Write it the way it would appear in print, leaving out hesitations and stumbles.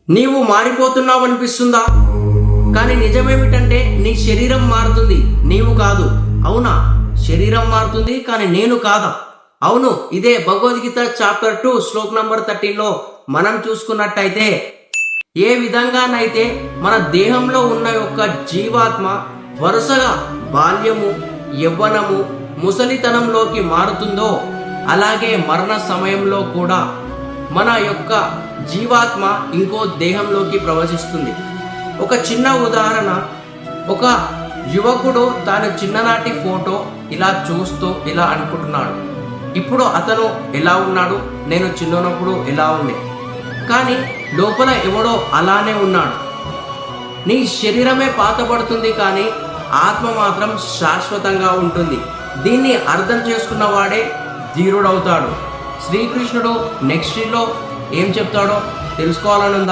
నీవు మారిపోతున్నావు అనిపిస్తుందా? కానీ నిజమేమిటంటే నీ శరీరం మారుతుంది, నీవు కాదు. అవునా? శరీరం మారుతుంది కానీ నేను కాదా? అవును. ఇదే భగవద్గీత చాప్టర్ 2 శ్లోక్ నంబర్ 13లో మనం చూసుకున్నట్టయితే ఏ విధంగానైతే మన దేహంలో ఉన్న యొక్క జీవాత్మ వరుసగా బాల్యము, యవ్వనము, ముసలితనంలోకి మారుతుందో అలాగే మరణ సమయంలో కూడా మన యొక్క జీవాత్మ ఇంకో దేహంలోకి ప్రవేశిస్తుంది. ఒక చిన్న ఉదాహరణ, ఒక యువకుడు తాను చిన్ననాటి ఫోటో ఇలా చూస్తూ ఇలా అనుకుంటున్నాడు, ఇప్పుడు అతను ఎలా ఉన్నాడు, నేను చిన్నప్పుడు ఎలా ఉండే. కానీ లోపల ఎవడో అలానే ఉన్నాడు. నీ శరీరమే పాతబడుతుంది కానీ ఆత్మ మాత్రం శాశ్వతంగా ఉంటుంది. దీన్ని అర్థం చేసుకున్న వాడే ధీరుడవుతాడు. శ్రీకృష్ణుడు నెక్స్ట్ లో ఏం చెప్తాడో తెలుసుకోవాలని ఉందా?